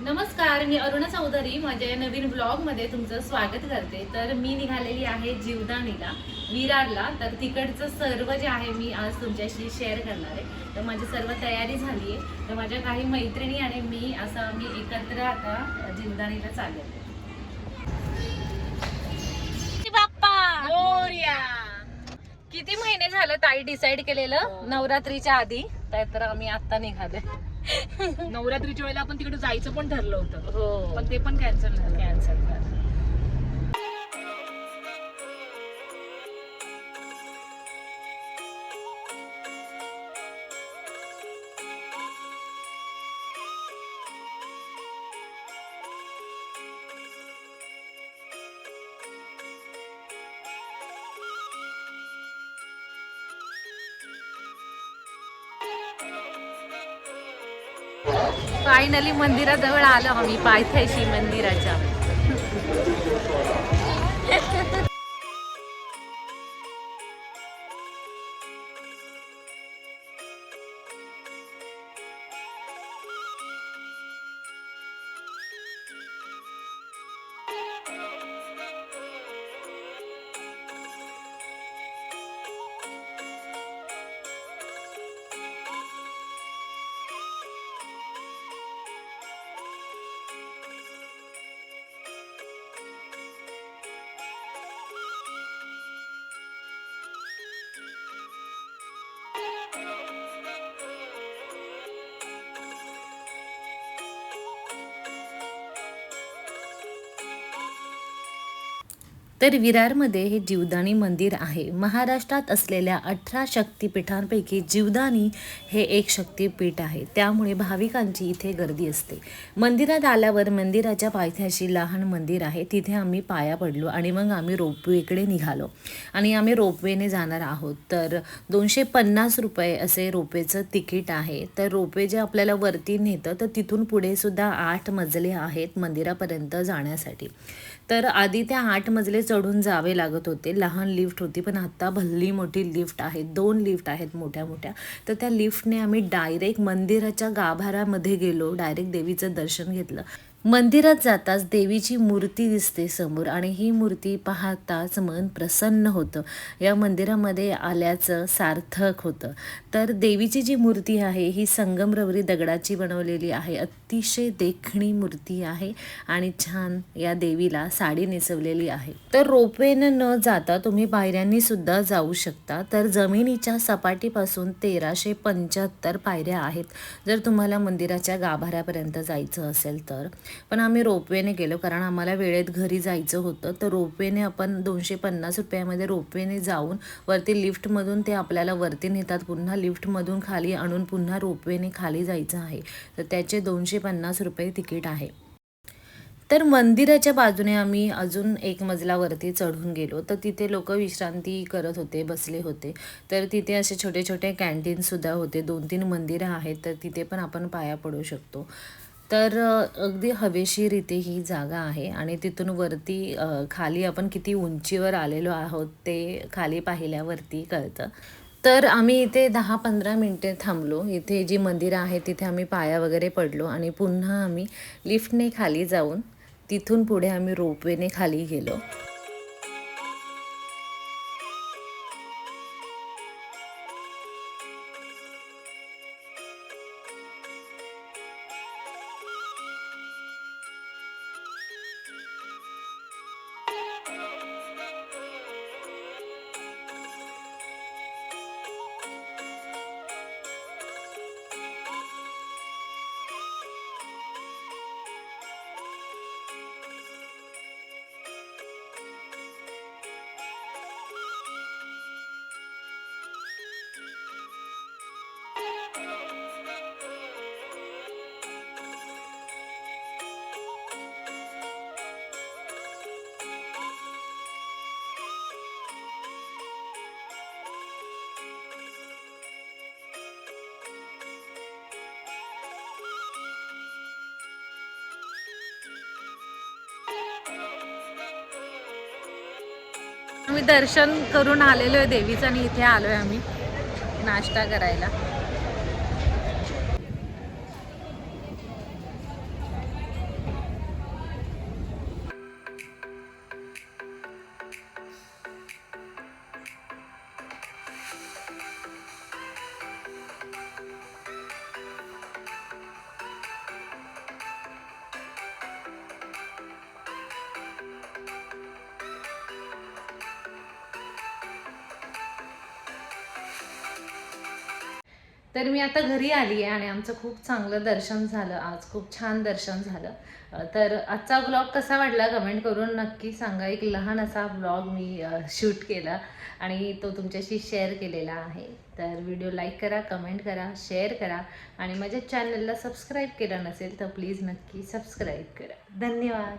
नमस्कार, मी अरुणा चौधरी माझ्या या नवीन ब्लॉगमध्ये तुमचं स्वागत करते। तर मी निघालेली आहे जीवदानीला, विरारला। तर तिकडचं सर्व जे आहे मी आज तुमच्याशी शेअर करणार आहे। तर माझी सर्व तयारी झाली आहे। तर माझ्या काही मैत्रिणी आणि मी एकत्र आता जीवदानीला चाललो। बाप्पा मोरया! किती महिने झालं ताई डिसाईड केलेलं नवरात्रीच्या आधी, तर आम्ही आता निघाले। नवरात्रीच्या वेळेला आपण तिकडे जायचं पण ठरलं होतं, हो, पण ते पण कॅन्सल झालं। फायनली मंदिराजवळ आलो आम्ही, पायथ्याशी मंदिराच्या। तर विरारमध्ये हे जीवदानी मंदिर आहे। महाराष्ट्रात असलेल्या 18 शक्तिपीठांपैकी जीवदानी हे एक शक्तिपीठ आहे, त्यामुळे भाविकांची इथे गर्दी असते। मंदिरात आल्यावर मंदिराच्या पायथ्याशी लहान मंदिर आहे, तिथे आम्ही पाया पडलो आणि मग आम्ही रोपवेकडे निघालो आणि आम्ही रोपवेने जाणार आहोत। तर 250 रुपये असे रोपवेचं तिकीट आहे। तर रोपवे जे आपल्याला वरती नेतं, तर तिथून पुढे सुद्धा 8 मजले आहेत मंदिरापर्यंत जाण्यासाठी। तर आधी त्या 8 मजले चढून जावे लागत होते, लहान लिफ्ट होती, पण आता भल्ली मोठी लिफ्ट आहे, 2 लिफ्ट आहेत मोठ्या मोठ्या। तर त्या लिफ्टने आम्ही डायरेक्ट मंदिराच्या गाभाऱ्यामध्ये गेलो, डायरेक्ट देवीचं दर्शन घेतलं। मंदिरात जाताच देवीची मूर्ती दिसते समोर आणि ही मूर्ती पाहताच मन प्रसन्न होतं, या मंदिरामध्ये आल्याचं सार्थक होतं। तर देवीची जी मूर्ती आहे ही संगमरवरी दगडाची बनवलेली आहे, अतिशय देखणी मूर्ती आहे आणि छान या देवीला साडी नेसवलेली आहे। तर रोपवेनं न जाता तुम्ही पायऱ्यांनी सुद्धा जाऊ शकता। तर जमिनीच्या सपाटीपासून 1375 पायऱ्या आहेत जर तुम्हाला मंदिराच्या गाभाऱ्यापर्यंत जायचं असेल तर। पण आम्ही रोपवेने गेलो कारण आम्हाला वेळेत घरी जायचं होतं। तर रोपवेने आपण 250 रुपयामध्ये रोपवेने जाऊन वरती लिफ्टमधून ते आपल्याला वरती नेतात, पुन्हा लिफ्टमधून खाली आणून पुन्हा रोपवेने खाली जायचं आहे। तर त्याचे 250 रुपये तिकीट आहे। तर मंदिराच्या बाजूने आम्ही अजून एक मजलावरती चढून गेलो, तर तिथे लोक विश्रांती करत होते, बसले होते। तर तिथे असे छोटे छोटे कॅन्टीनसुद्धा होते, 2-3 मंदिरं आहेत, तर तिथे पण आपण पाया पडू शकतो। तर अगदी हवेशीर इथे ही जागा आहे आणि तिथून वरती खाली आपण किती उंचीवर आलेलो आहोत ते खाली पाहिल्यावरती कळतं। तर आम्ही इथे 10-15 मिनटे थांबलो, इथे जी मंदिरं आहे तिथे आम्ही पाया वगैरे पडलो आणि पुन्हा आम्ही लिफ्टने खाली जाऊन तिथून पुढे आम्ही रोपवेने खाली गेलो। आम्ही दर्शन करून आलेलो आहे देवीचं आणि इथे आलोय आम्ही नाश्ता करायला। तर मी आता घरी आली आहे आणि आमचं खूप चांगलं दर्शन झालं आज, खूप छान दर्शन झालं. तर आजचा व्लॉग कसा वाटला कमेंट करून नक्की सांगा. एक लहान असा व्लॉग मी शूट केला आणि तो तुमच्याशी शेअर केलेला आहे. तर व्हिडिओ लाईक करा, कमेंट करा, शेअर करा आणि माझ्या चॅनलला सबस्क्राईब केलं नसेल तर प्लीज नक्की सबस्क्राईब करा. धन्यवाद.